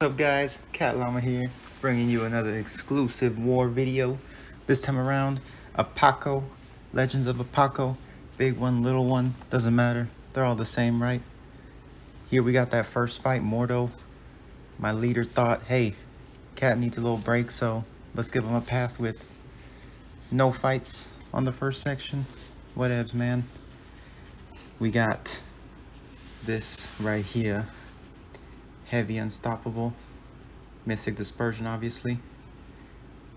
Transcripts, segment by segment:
What's up guys, Cat Llama here, bringing you another exclusive war video. This time around, Apoco, Legends of Apoco, big one, little one, doesn't matter, they're all the same, right? Here we got that first fight, Mordo. My leader thought, hey, Cat needs a little break, so let's give him a path with no fights on the first section. Whatevs, man. We got this right here, heavy unstoppable. Mystic Dispersion, obviously.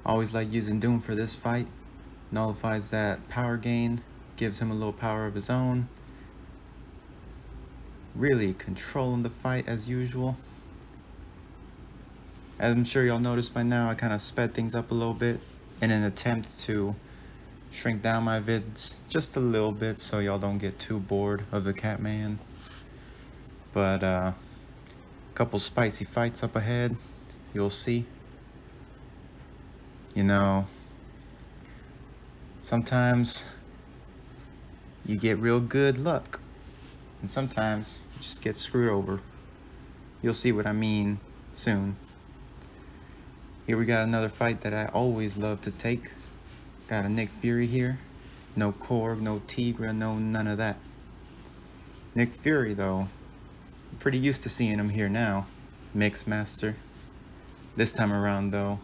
Always like using Doom for this fight. Nullifies that power gain, gives him a little power of his own. Really controlling the fight as usual. As I'm sure y'all noticed by now, I kind of sped things up a little bit in an attempt to shrink down my vids just a little bit so y'all don't get too bored of the Catman. But a couple spicy fights up ahead, you'll see. You know, sometimes you get real good luck, and sometimes you just get screwed over. You'll see what I mean soon. Here we got another fight that I always love to take. Got a Nick Fury here. No Korg, no Tigra, no none of that. Nick Fury though, I'm pretty used to seeing him here now. Mix Master. This time around though,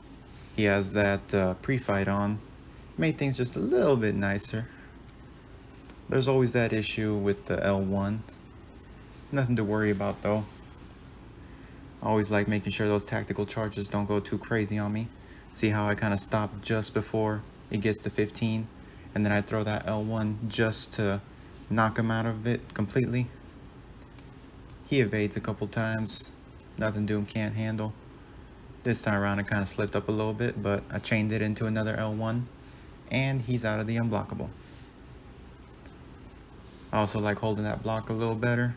he has that pre-fight on. Made things just a little bit nicer. There's always that issue with the L1. Nothing to worry about though. Always like making sure those tactical charges don't go too crazy on me. See how I kind of stop just before it gets to 15, and then I throw that L1 just to knock him out of it completely. He evades a couple times. Nothing Doom can't handle. This time around I kind of slipped up a little bit, but I chained it into another L1, and he's out of the unblockable. I also like holding that block a little better.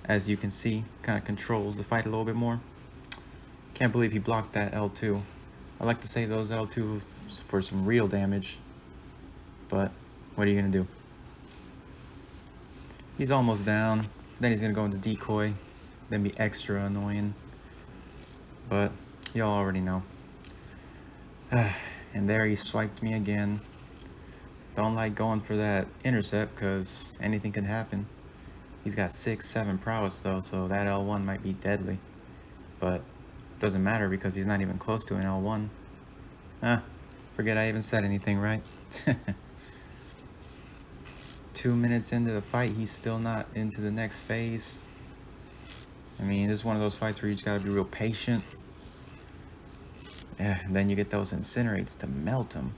As you can see, kind of controls the fight a little bit more. Can't believe he blocked that L2. I like to save those L2s for some real damage, but what are you gonna do? He's almost down, then he's gonna go into decoy, then be extra annoying, but y'all already know. And there he swiped me again. Don't like going for that intercept because anything can happen. He's got 6-7 prowess though, so that L1 might be deadly. But doesn't matter because he's not even close to an L1. Forget I even said anything, right? 2 minutes into the fight, he's still not into the next phase. I mean, this is one of those fights where you just gotta be real patient. Yeah, and then you get those incinerates to melt him.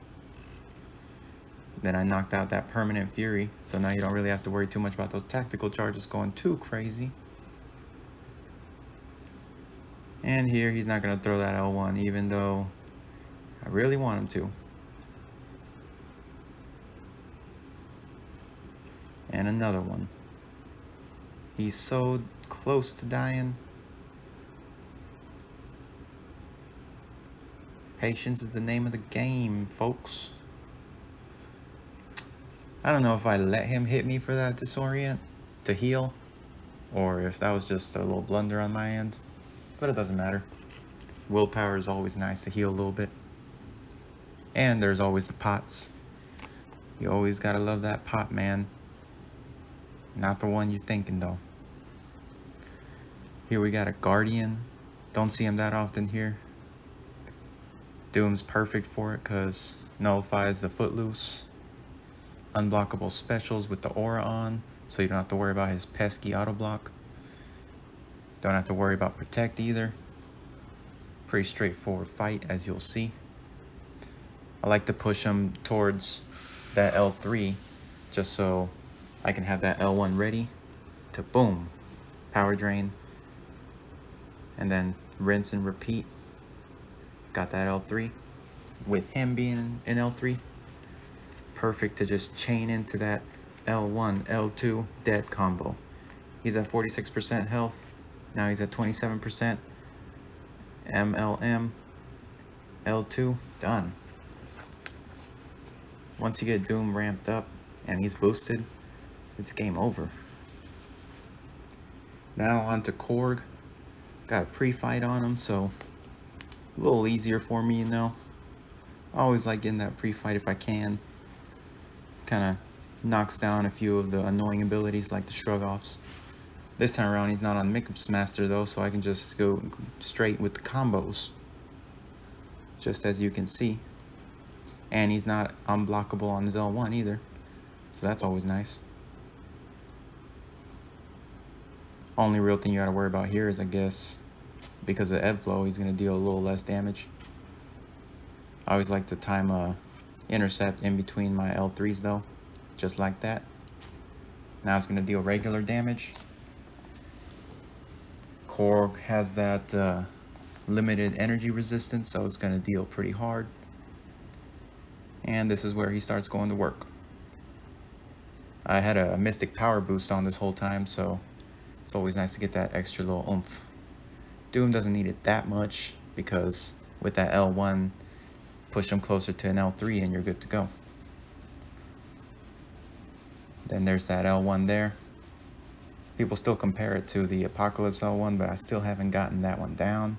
Then I knocked out that permanent fury, so now you don't really have to worry too much about those tactical charges going too crazy. And here he's not going to throw that L1 even though I really want him to. And another one. He's so close to dying. Patience is the name of the game, folks. I don't know if I let him hit me for that disorient to heal, or if that was just a little blunder on my end, but it doesn't matter. Willpower is always nice to heal a little bit. And there's always the pots. You always gotta love that pot, man. Not the one you're thinking though. Here we got a Guardian. Don't see him that often here. Doom's perfect for it because nullifies the Footloose. Unblockable specials with the aura on, so you don't have to worry about his pesky auto block. Don't have to worry about protect either. Pretty straightforward fight, as you'll see. I like to push him towards that L3 just so I can have that L1 ready to boom, power drain, and then rinse and repeat. Got that L3 with him being in L3. Perfect to just chain into that L1, L2 dead combo. He's at 46% health. Now he's at 27%. MLM, L2, done. Once you get Doom ramped up and he's boosted, it's game over. Now on to Korg. Got a pre-fight on him, so a little easier for me, you know. I always like getting that pre-fight if I can. Kind of knocks down a few of the annoying abilities like the shrug-offs. This time around he's not on Mix Master though, so I can just go straight with the combos. Just as you can see. And he's not unblockable on his L1 either. So that's always nice. Only real thing you gotta worry about here is, I guess, because of ebb flow, he's gonna deal a little less damage. I always like to time a intercept in between my L3s though, just like that. Now it's gonna deal regular damage. Korg has that limited energy resistance, so it's gonna deal pretty hard. And this is where he starts going to work. I had a Mystic Power boost on this whole time, so it's always nice to get that extra little oomph. Doom doesn't need it that much, because with that L1, push him closer to an L3 and you're good to go. Then there's that L1 there. People still compare it to the Apocalypse L1, but I still haven't gotten that one down.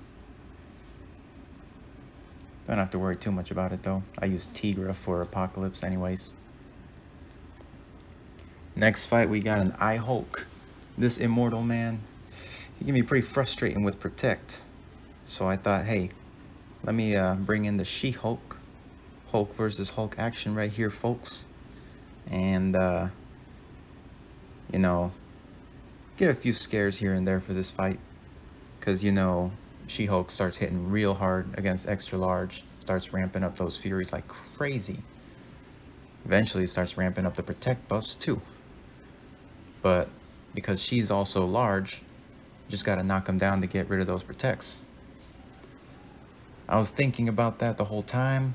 Don't have to worry too much about it though. I use Tigra for Apocalypse anyways. Next fight we got an Hulk. This immortal man, he can be pretty frustrating with Protect. So I thought, hey, let me bring in the She-Hulk. Hulk versus Hulk action right here, folks. And, you know, get a few scares here and there for this fight. Because, you know, She-Hulk starts hitting real hard against extra large. Starts ramping up those furies like crazy. Eventually starts ramping up the Protect buffs too. But because she's also large, you just gotta knock them down to get rid of those Protects. I was thinking about that the whole time,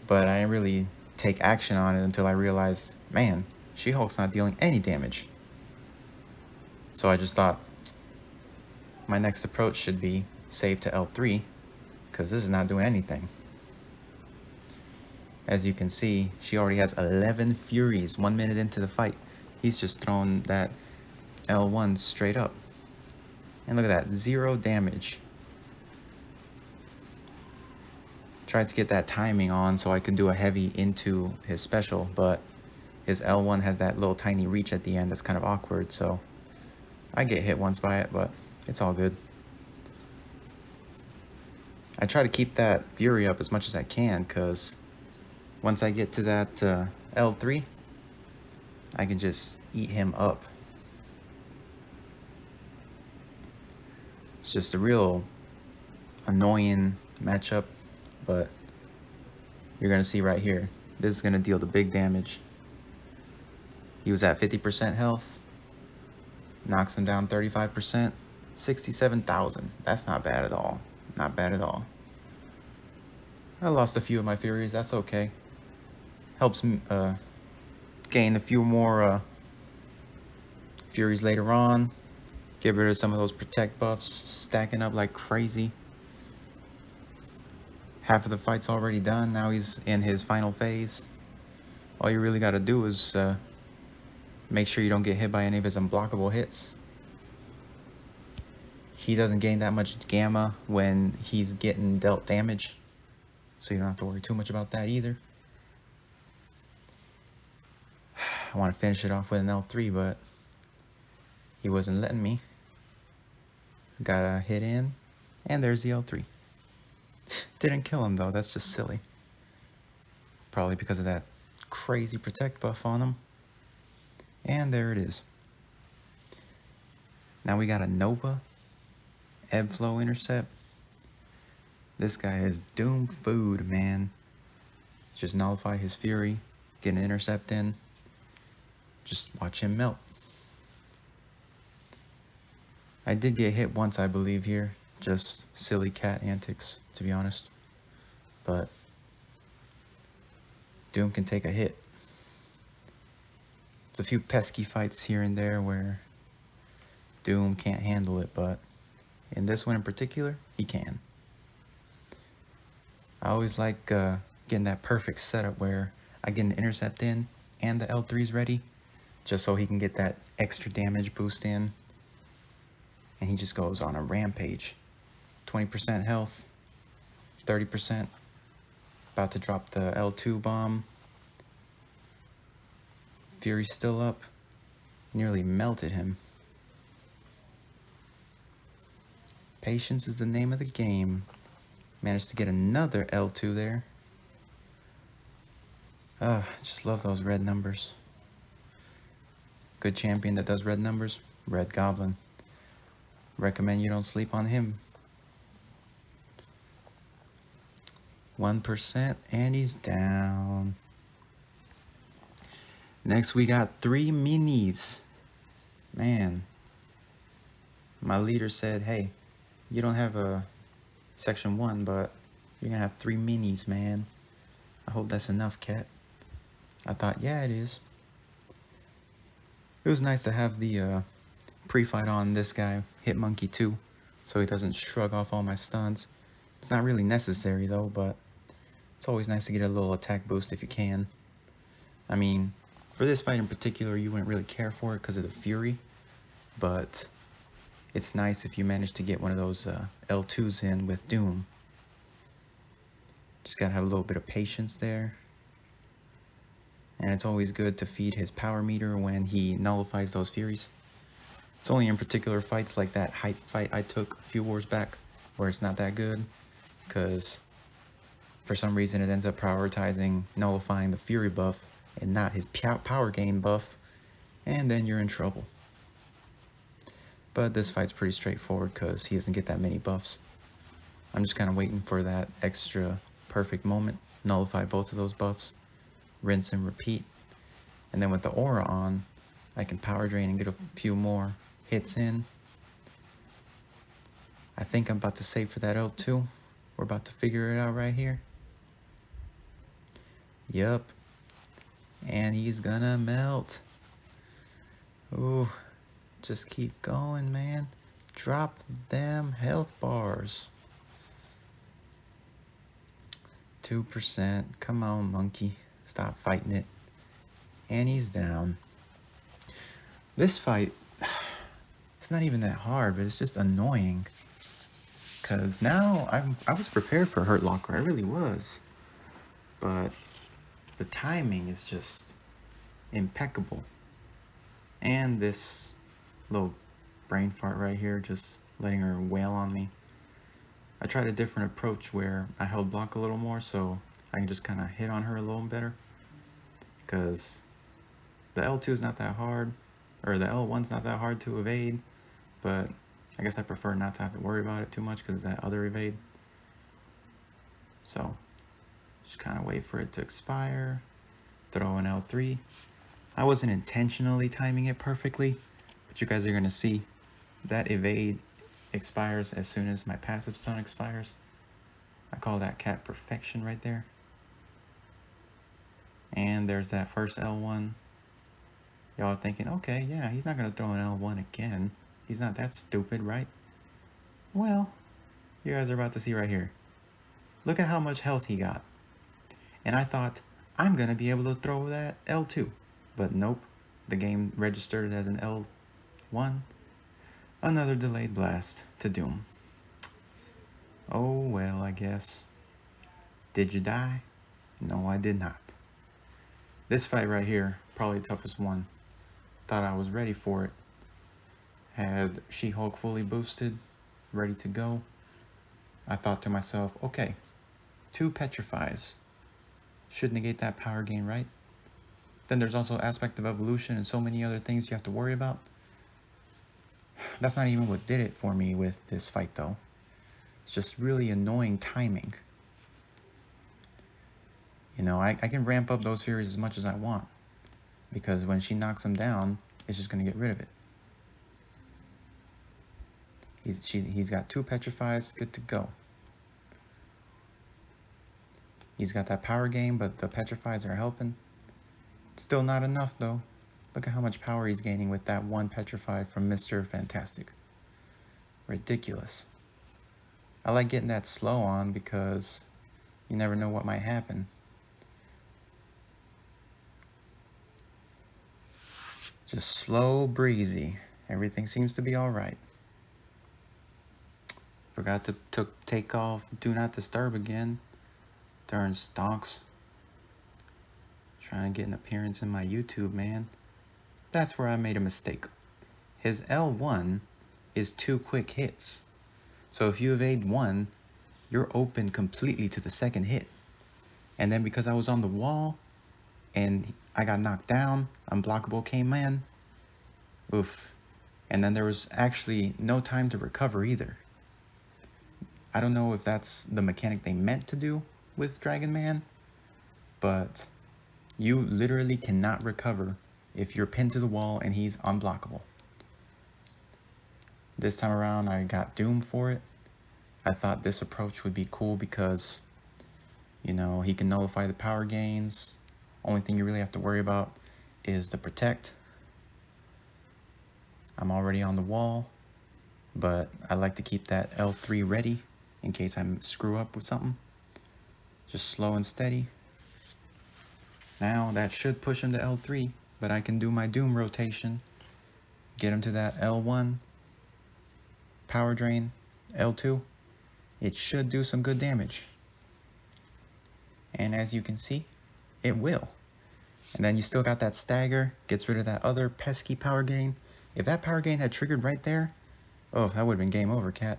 but I didn't really take action on it until I realized, man, She-Hulk's not dealing any damage. So I just thought, my next approach should be save to L3, because this is not doing anything. As you can see, she already has 11 Furies 1 minute into the fight. He's just throwing that L1 straight up. And look at that, 0 damage. Tried to get that timing on so I can do a heavy into his special, but his L1 has that little tiny reach at the end that's kind of awkward, so I get hit once by it, but it's all good. I try to keep that Fury up as much as I can, because once I get to that L3, I can just eat him up. It's just a real annoying matchup, but you're gonna see right here, this is gonna deal the big damage. He was at 50% health, knocks him down 35%, 67,000. That's not bad at all. Not bad at all. I lost a few of my Furies, that's okay. Helps me gain a few more Furies later on. Get rid of some of those Protect buffs, stacking up like crazy. Half of the fight's already done, now he's in his final phase. All you really gotta do is make sure you don't get hit by any of his unblockable hits. He doesn't gain that much gamma when he's getting dealt damage, so you don't have to worry too much about that either. I want to finish it off with an L3, but he wasn't letting me. Got a hit in, and there's the L3. Didn't kill him though, that's just silly. Probably because of that crazy Protect buff on him. And there it is. Now we got a Nova Ebb Flow Intercept. This guy is doom food, man. Just nullify his Fury, get an intercept in. Just watch him melt. I did get hit once, I believe, here. Just silly cat antics, to be honest. But Doom can take a hit. There's a few pesky fights here and there where Doom can't handle it, but in this one in particular, he can. I always like getting that perfect setup where I get an intercept in and the L3's ready, just so he can get that extra damage boost in. and he just goes on a rampage. 20% health, 30%, about to drop the L2 bomb. Fury's still up, nearly melted him. Patience is the name of the game. Managed to get another L2 there. Just love those red numbers. Good champion that does red numbers, Red Goblin. Recommend you don't sleep on him. 1% and he's down. Next we got 3 minis. Man, my leader said, hey, you don't have a section 1, but you're gonna have 3 minis, man. I hope that's enough, Cat. I thought, yeah, it is. It was nice to have the pre-fight on this guy, Hit Monkey 2, so he doesn't shrug off all my stuns. It's not really necessary though, but it's always nice to get a little attack boost if you can. I mean, for this fight in particular, you wouldn't really care for it because of the Fury, but it's nice if you manage to get one of those L2s in with Doom. Just gotta have a little bit of patience there. And it's always good to feed his power meter when he nullifies those Furies. It's only in particular fights like that hype fight I took a few wars back where it's not that good, because for some reason it ends up prioritizing nullifying the Fury buff and not his power gain buff, and then you're in trouble. But this fight's pretty straightforward because he doesn't get that many buffs. I'm just kind of waiting for that extra perfect moment, nullify both of those buffs, rinse and repeat, and then with the aura on, I can power drain and get a few more hits in. I think I'm about to save for that L2. We're about to figure it out right here. Yup. And he's gonna melt. Ooh, just keep going, man. Drop them health bars. 2%. Come on, monkey. Stop fighting it. And he's down. This fight, it's not even that hard, but it's just annoying. Because now I was prepared for Hurt Locker. I really was. But the timing is just impeccable. And this little brain fart right here, just letting her wail on me. I tried a different approach where I held block a little more so I can just kind of hit on her a little better. Because the L2 is not that hard, or the L1's not that hard to evade, but I guess I prefer not to have to worry about it too much because of that other evade. So just kind of wait for it to expire, throw an L3. I wasn't intentionally timing it perfectly, but you guys are going to see that evade expires as soon as my passive stun expires. I call that cat perfection right there. And there's that first L1. Y'all thinking, okay, yeah, he's not going to throw an L1 again. He's not that stupid, right? Well, you guys are about to see right here. Look at how much health he got. And I thought, I'm going to be able to throw that L2. But nope, the game registered as an L1. Another delayed blast to Doom. Oh, well, I guess. Did you die? No, I did not. This fight right here, probably the toughest one. Thought I was ready for it. Had She-Hulk fully boosted, ready to go. I thought to myself, okay, 2 petrifies. Should negate that power gain, right? Then there's also aspect of evolution and so many other things you have to worry about. That's not even what did it for me with this fight though. It's just really annoying timing. You know, I can ramp up those Furies as much as I want, because when she knocks him down, it's just going to get rid of it. He's got 2 petrifies, good to go. He's got that power gain, but the petrifies are helping. Still not enough though. Look at how much power he's gaining with that 1 petrified from Mr. Fantastic. Ridiculous. I like getting that slow on because you never know what might happen. Just slow, breezy. Everything seems to be alright. Forgot to take off Do Not Disturb again during stonks. Trying to get an appearance in my YouTube, man. That's where I made a mistake. His L1 is 2 quick hits. So if you evade one, you're open completely to the second hit. And then because I was on the wall and I got knocked down, unblockable came in. Oof. And then there was actually no time to recover either. I don't know if that's the mechanic they meant to do with Dragon Man, but you literally cannot recover if you're pinned to the wall and he's unblockable. This time around I got doomed for it. I thought this approach would be cool because, you know, he can nullify the power gains. Only thing you really have to worry about is the protect. I'm already on the wall, but I like to keep that L3 ready in case I screw up with something. Just slow and steady. Now that should push him to L3, but I can do my Doom rotation, get him to that L1, power drain, L2. It should do some good damage. And as you can see, it will. And then you still got that stagger, gets rid of that other pesky power gain. If that power gain had triggered right there, oh, that would have been game over, cat.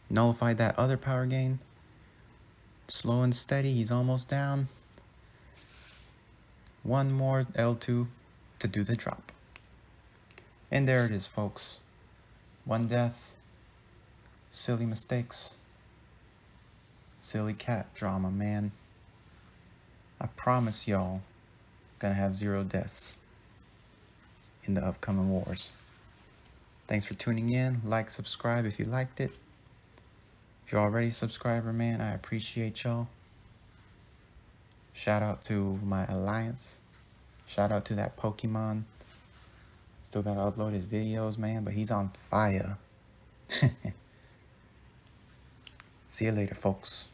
Nullified that other power gain. Slow and steady, he's almost down. One more L2 to do the drop. And there it is, folks. 1 death. Silly mistakes. Silly cat drama, man. I promise y'all, gonna have 0 deaths in the upcoming wars. Thanks for tuning in. Like, subscribe if you liked it. If you're already a subscriber, man, I appreciate y'all. Shout out to my alliance. Shout out to that Pokemon. Still gotta upload his videos, man, but he's on fire. See you later, folks.